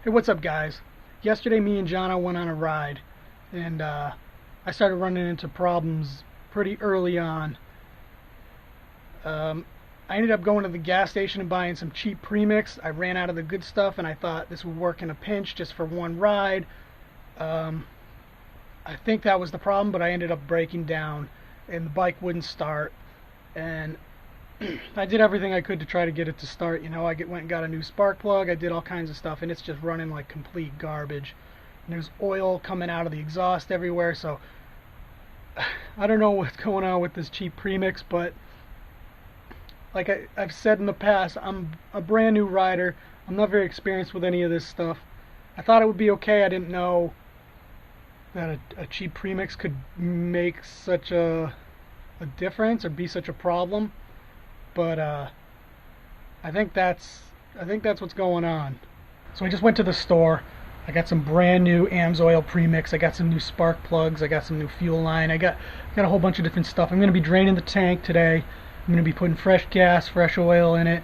Hey, what's up, guys? Yesterday, me and Jana went on a ride, and I started running into problems pretty early on. I ended up going to the gas station and buying some cheap Premix. I ran out of the good stuff, and I thought this would work in a pinch just for one ride. I think that was the problem, but I ended up breaking down, and the bike wouldn't start. And I did everything I could to try to get it to start. You know, went and got a new spark plug. I did all kinds of stuff, and it's just running like complete garbage. And there's oil coming out of the exhaust everywhere. So I don't know what's going on with this cheap Premix, but like I've said in the past, I'm a brand new rider. I'm not very experienced with any of this stuff. I thought it would be okay. I didn't know that a cheap Premix could make such a difference or be such a problem. But I think that's what's going on. So I just went to the store. I got some brand new AMSOIL Premix. I got some new spark plugs. I got some new fuel line. I got a whole bunch of different stuff. I'm going to be draining the tank today. I'm going to be putting fresh gas, fresh oil in it.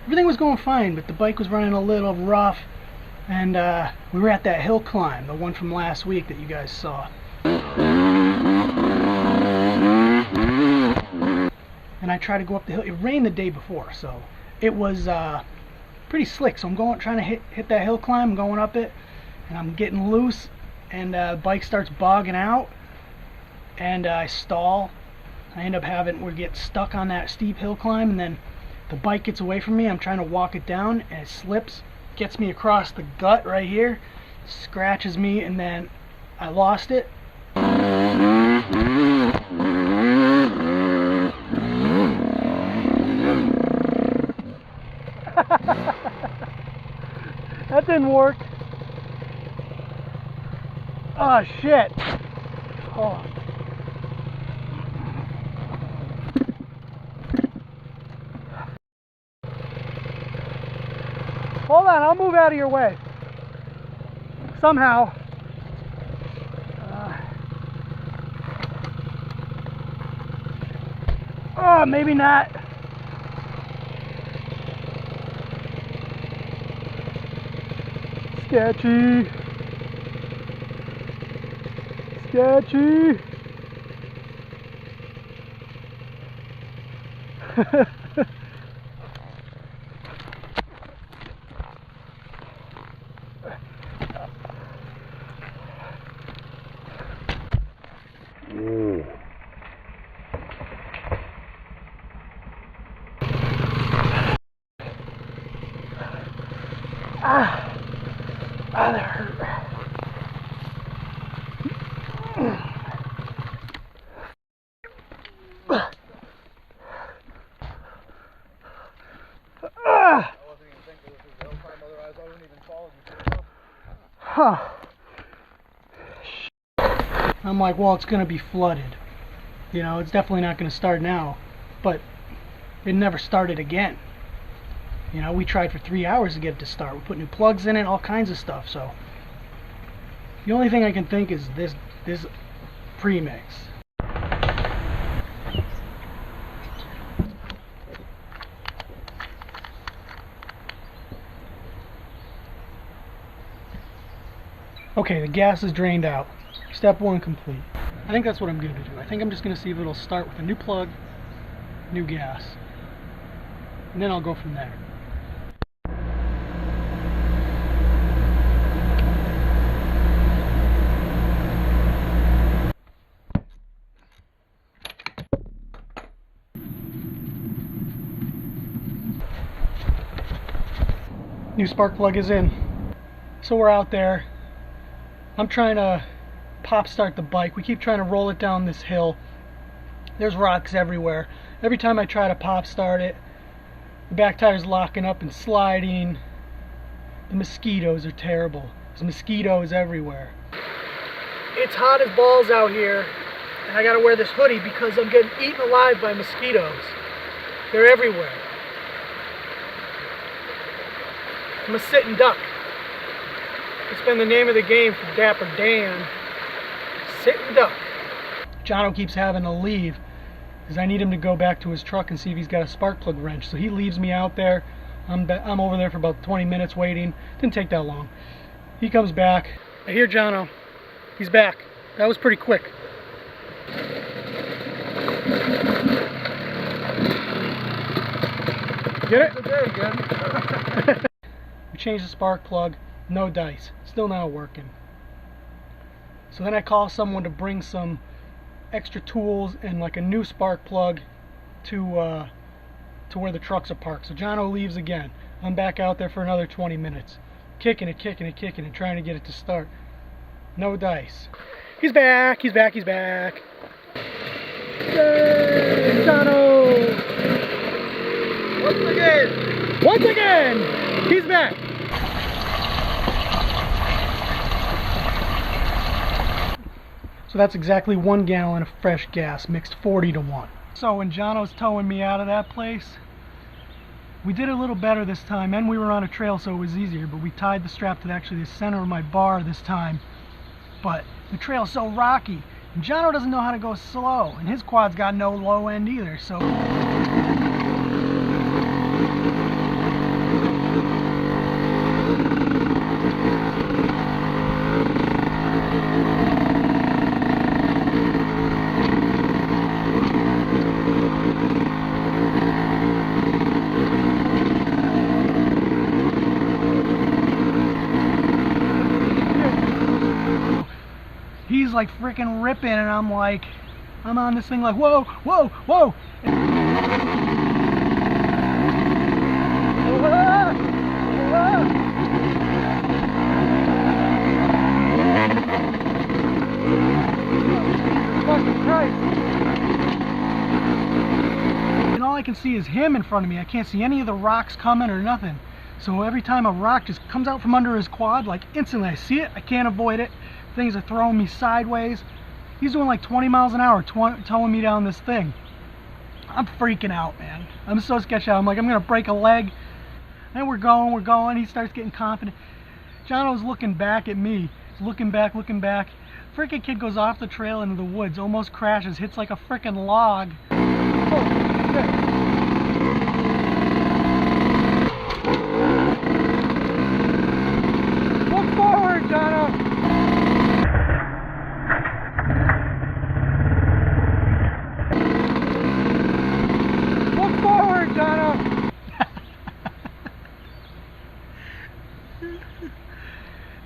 Everything was going fine, but the bike was running a little rough, and we were at that hill climb, the one from last week that you guys saw. And I tried to go up the hill. It rained the day before, so it was pretty slick. So I'm trying to hit that hill climb, going up it, and I'm getting loose, and the bike starts bogging out, and I stall. I end up we get stuck on that steep hill climb, and then the bike gets away from me. I'm trying to walk it down, and it slips, gets me across the gut right here, scratches me, and then I lost it. That didn't work. Oh shit. Oh. Hold on, I'll move out of your way. Somehow. Oh, maybe not. Sketchy. Sketchy. Ah, that hurt. I wasn't even thinking this was the hill climb, otherwise I wouldn't even follow you. I'm like, well, it's going to be flooded. You know, it's definitely not going to start now. But it never started again. You know, we tried for 3 hours to get it to start. We put new plugs in it, all kinds of stuff. So the only thing I can think is this Premix. Okay, the gas is drained out. Step 1 complete. I think that's what I'm going to do. I think I'm just going to see if it'll start with a new plug, new gas, and then I'll go from there. New spark plug is in. So we're out there. I'm trying to pop start the bike. We keep trying to roll it down this hill. There's rocks everywhere. Every time I try to pop start it, the back tire's locking up and sliding. The mosquitoes are terrible. There's mosquitoes everywhere. It's hot as balls out here, and I gotta wear this hoodie because I'm getting eaten alive by mosquitoes. They're everywhere. I'm a sitting duck. It's been the name of the game for Dapper Dan. Sitting duck. Jono keeps having to leave because I need him to go back to his truck and see if he's got a spark plug wrench. So he leaves me out there. I'm over there for about 20 minutes waiting. Didn't take that long. He comes back. I hear Jono. He's back. That was pretty quick. Get it? Very good. We changed the spark plug. No dice. Still not working. So then I call someone to bring some extra tools and like a new spark plug to where the trucks are parked. So Jono leaves again. I'm back out there for another 20 minutes. Kicking it, trying to get it to start. No dice. He's back, he's back. Yay, Jono! Once again, he's back. So that's exactly 1 gallon of fresh gas mixed 40 to 1. So when Jono's towing me out of that place, we did a little better this time, and we were on a trail so it was easier, but we tied the strap to actually the center of my bar this time. But the trail's so rocky, and Jono doesn't know how to go slow, and his quad's got no low end either, so... He's like freaking ripping, and I'm on this thing like, whoa, whoa, whoa. Fucking Christ. And all I can see is him in front of me. I can't see any of the rocks coming or nothing. So every time a rock just comes out from under his quad, like instantly I see it, I can't avoid it. Things are throwing me sideways. He's doing like 20 miles an hour towing me down this thing. I'm freaking out, man. I'm so sketched out. I'm like, I'm gonna break a leg. And we're going. He starts getting confident. Jono's looking back at me. He's looking back. Freaking kid goes off the trail into the woods, almost crashes, hits like a freaking log. Oh, shit. Look forward, Jono. Look forward, Jono.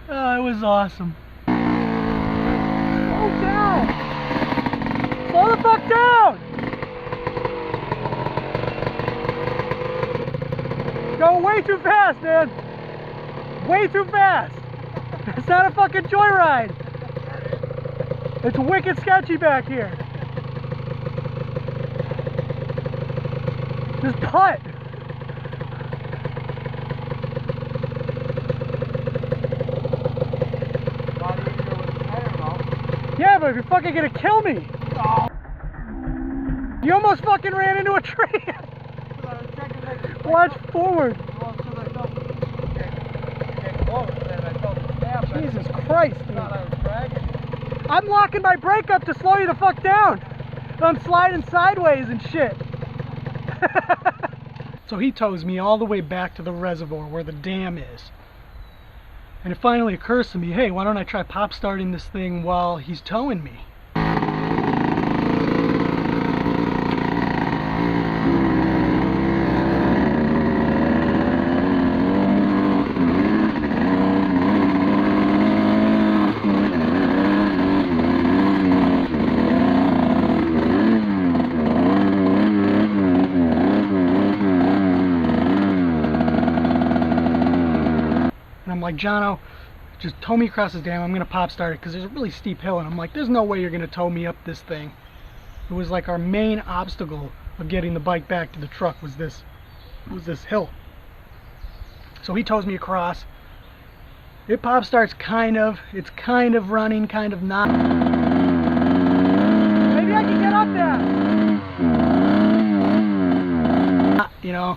Oh, it was awesome. Slow down. Slow the fuck down. Go way too fast, man. Way too fast. It's not a fucking joyride. It's wicked sketchy back here. Just putt. Yeah, but you're fucking gonna kill me. Oh. You almost fucking ran into a tree. Watch forward. Jesus Christ, dude. I'm locking my brake up to slow you the fuck down. I'm sliding sideways and shit. So he tows me all the way back to the reservoir where the dam is. And it finally occurs to me, hey, why don't I try pop starting this thing while he's towing me? I'm like, Jono, just tow me across this dam. I'm gonna pop start it because there's a really steep hill, and I'm like, there's no way you're gonna tow me up this thing. It was like our main obstacle of getting the bike back to the truck was this hill. So he tows me across. It pop starts kind of. It's kind of running, kind of not. Maybe I can get up there. You know,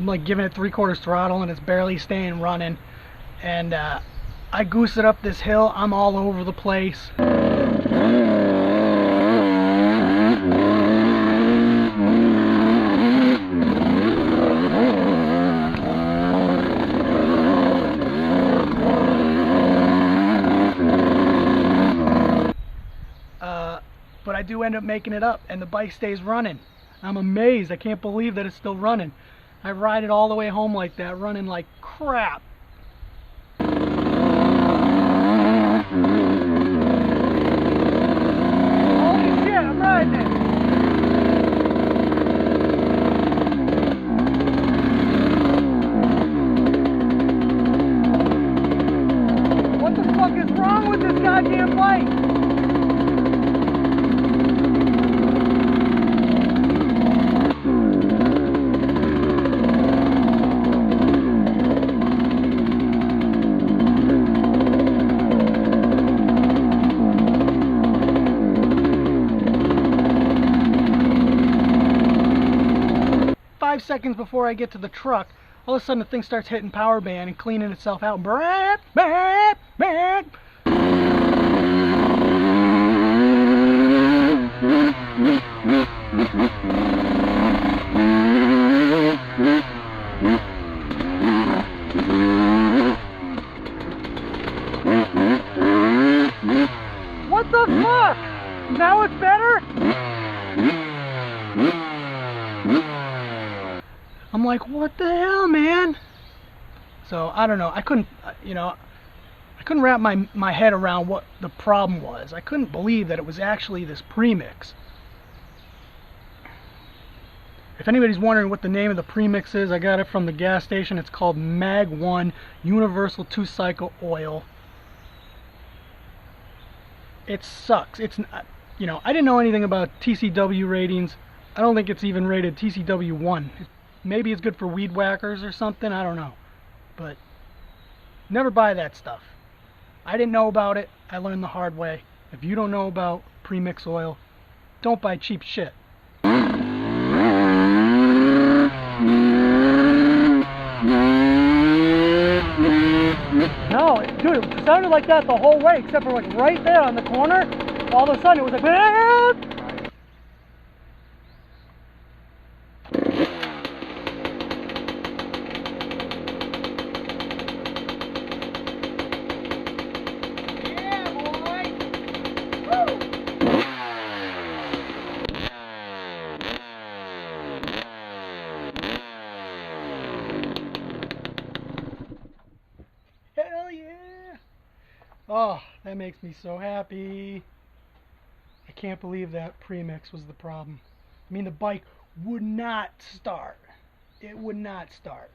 I'm like giving it 3/4 throttle, and it's barely staying running. And I goose it up this hill. I'm all over the place. But I do end up making it up, and the bike stays running. I'm amazed. I can't believe that it's still running. I ride it all the way home like that, running like crap. Holy shit, I'm riding it. What the fuck is wrong with this goddamn bike? 5 seconds before I get to the truck, all of a sudden the thing starts hitting power band and cleaning itself out. Brap, brap, brap. What the fuck? Now it's better? I'm like, what the hell, man? So I don't know. I couldn't, I couldn't wrap my head around what the problem was. I couldn't believe that it was actually this premix. If anybody's wondering what the name of the premix is, I got it from the gas station. It's called Mag 1 Universal 2-Cycle Oil. It sucks. It's, I didn't know anything about TCW ratings. I don't think it's even rated TCW 1. Maybe it's good for weed whackers or something, I don't know. But never buy that stuff. I didn't know about it. I learned the hard way. If you don't know about premix oil, don't buy cheap shit. No, dude, it sounded like that the whole way, except for like right there on the corner. All of a sudden it was like, hell yeah! Oh, that makes me so happy. I can't believe that premix was the problem. I mean, the bike would not start. It would not start.